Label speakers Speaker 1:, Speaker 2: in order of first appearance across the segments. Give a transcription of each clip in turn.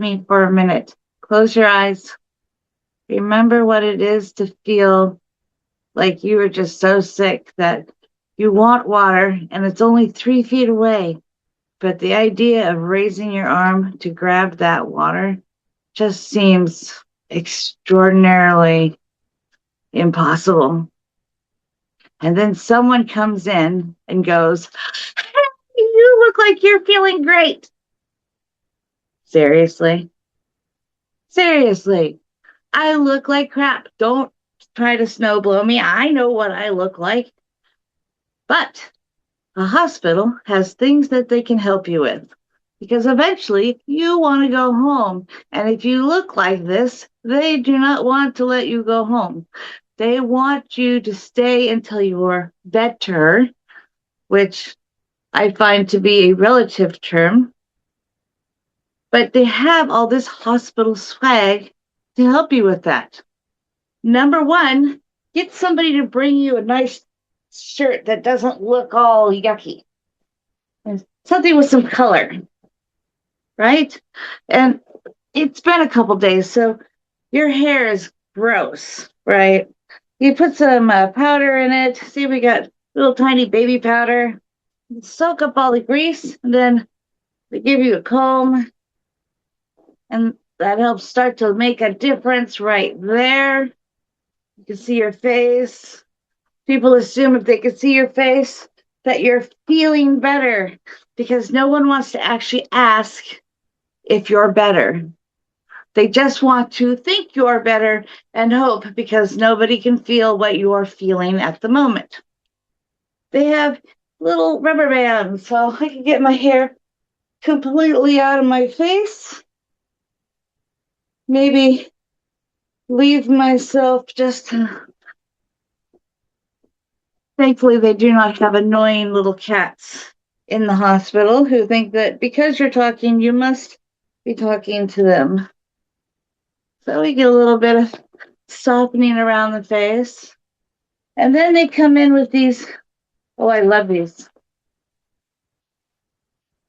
Speaker 1: me for a minute. Close your eyes. Remember what it is to feel like you are just so sick that you want water and it's only 3 feet away. But the idea of raising your arm to grab that water just seems extraordinarily impossible. And then someone comes in and goes, "Hey, you look like you're feeling great." Seriously? Seriously. I look like crap. Don't try to snow blow me. I know what I look like. But a hospital has things that they can help you with because eventually you want to go home. And if you look like this, they do not want to let you go home. They want you to stay until you're better, which I find to be a relative term. But they have all this hospital swag to help you with that. Number one, get somebody to bring you a nice shirt that doesn't look all yucky. And something with some color, right? And it's been a couple days, so your hair is gross, right? You put some powder in it. See, we got little tiny baby powder. Soak up all the grease, and then they give you a comb, and that helps start to make a difference right there. You can see your face. People assume if they can see your face that you're feeling better because no one wants to actually ask if you're better. They just want to think you're better and hope because nobody can feel what you're feeling at the moment. They have little rubber bands so I can get my hair completely out of my face. Maybe leave myself just. Thankfully, they do not have annoying little cats in the hospital who think that because you're talking, you must be talking to them. So we get a little bit of softening around the face. And then they come in with these. Oh, I love these.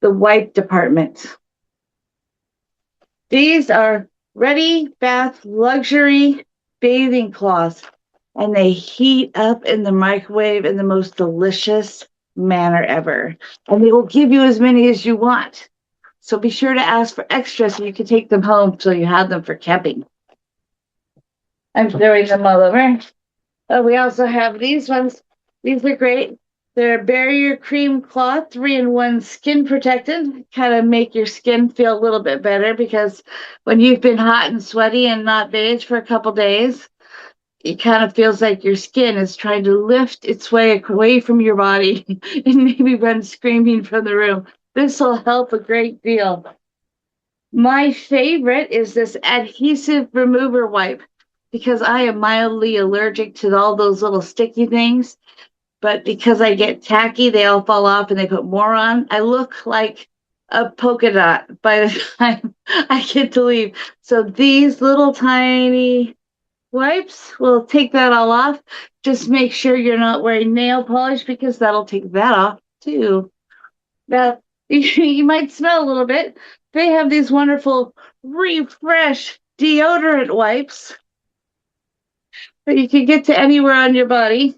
Speaker 1: The wipe department. These are Ready Bath luxury bathing cloths, and they heat up in the microwave in the most delicious manner ever. And they will give you as many as you want. So be sure to ask for extra so you can take them home so you have them for camping. I'm throwing them all over. Oh, we also have these ones. These are great. They're barrier cream cloth, 3-in-1 skin protectant. Kind of make your skin feel a little bit better because when you've been hot and sweaty and not bathed for a couple days, it kind of feels like your skin is trying to lift its way away from your body and maybe run screaming from the room. This will help a great deal. My favorite is this adhesive remover wipe because I am mildly allergic to all those little sticky things. But because I get tacky, they all fall off and they put more on. I look like a polka dot by the time I get to leave. So these little tiny wipes will take that all off. Just make sure you're not wearing nail polish because that'll take that off too. Now, you might smell a little bit. They have these wonderful refresh deodorant wipes that you can get to anywhere on your body.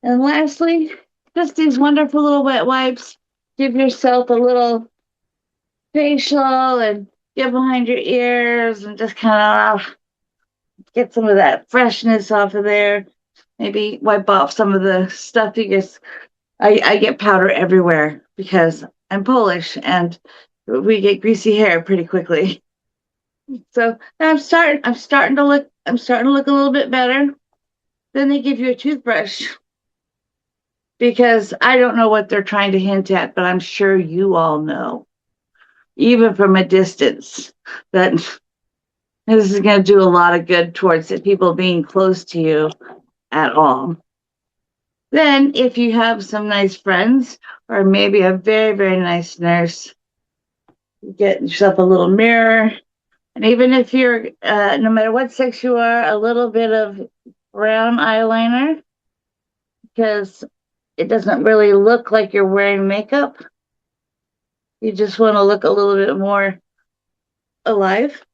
Speaker 1: And lastly, just these wonderful little wet wipes. Give yourself a little facial and get behind your ears and just kind of get some of that freshness off of there. Maybe wipe off some of the stuff you get. I get powder everywhere because I'm Polish and we get greasy hair pretty quickly. So I'm starting to look a little bit better. Then they give you a toothbrush because I don't know what they're trying to hint at, but I'm sure you all know, even from a distance, that this is going to do a lot of good towards it, people being close to you at all. Then, if you have some nice friends or maybe a very, very nice nurse, get yourself a little mirror. And even if you're, no matter what sex you are, a little bit of brown eyeliner, because it doesn't really look like you're wearing makeup. You just want to look a little bit more alive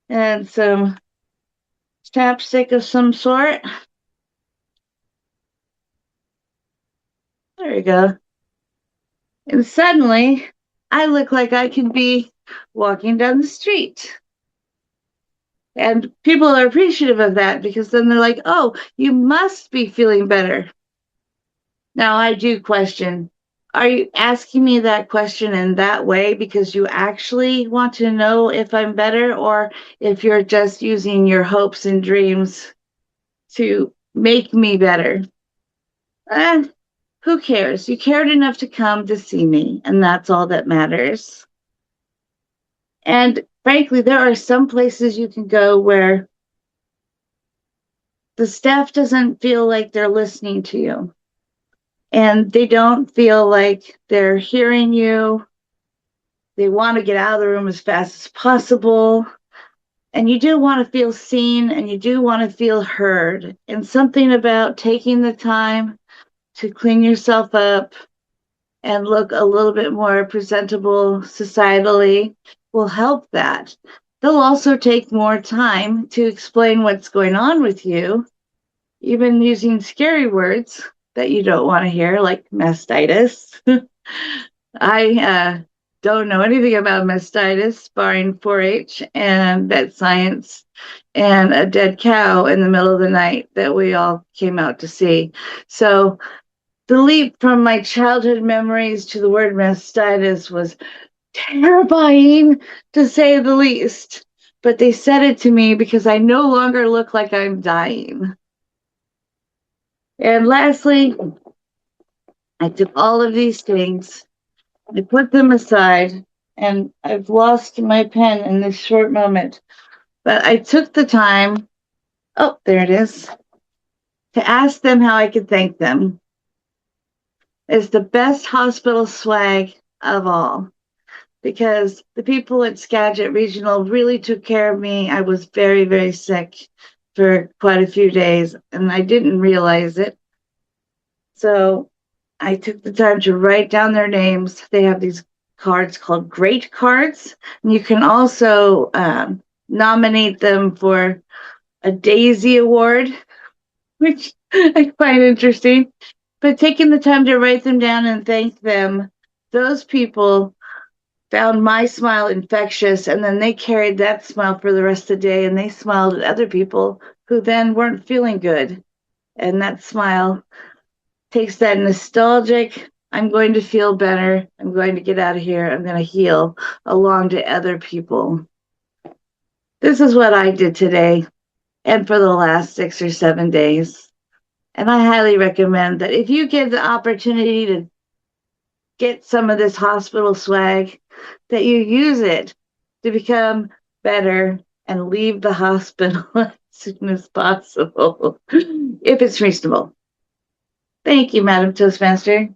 Speaker 1: and some chapstick of some sort. There you go. And suddenly, I look like I could be walking down the street. And people are appreciative of that because then they're like, oh, you must be feeling better. Now, I do question, are you asking me that question in that way because you actually want to know if I'm better or if you're just using your hopes and dreams to make me better? Eh, who cares? You cared enough to come to see me, and that's all that matters. And frankly, there are some places you can go where the staff doesn't feel like they're listening to you and they don't feel like they're hearing you. They want to get out of the room as fast as possible. And you do want to feel seen and you do want to feel heard. And something about taking the time to clean yourself up and look a little bit more presentable societally will help that. They'll also take more time to explain what's going on with you, even using scary words that you don't want to hear, like mastitis. I don't know anything about mastitis, barring 4-H and vet science and a dead cow in the middle of the night that we all came out to see. So the leap from my childhood memories to the word mastitis was terrifying, to say the least. But they said it to me because I no longer look like I'm dying. And lastly, I took all of these things, I put them aside, and I've lost my pen in this short moment. But I took the time, oh, there it is, to ask them how I could thank them. It's the best hospital swag of all, because the people at Skagit Regional really took care of me. I was very, very sick for quite a few days, and I didn't realize it. So I took the time to write down their names. They have these cards called Great Cards, and you can also nominate them for a Daisy Award, which I find interesting. But taking the time to write them down and thank them, those people found my smile infectious, and then they carried that smile for the rest of the day, and they smiled at other people who then weren't feeling good. And that smile takes that nostalgic, I'm going to feel better, I'm going to get out of here, I'm going to heal, along to other people. This is what I did today and for the last 6 or 7 days. And I highly recommend that if you get the opportunity to get some of this hospital swag, that you use it to become better and leave the hospital as soon as possible, if it's reasonable. Thank you, Madam Toastmaster.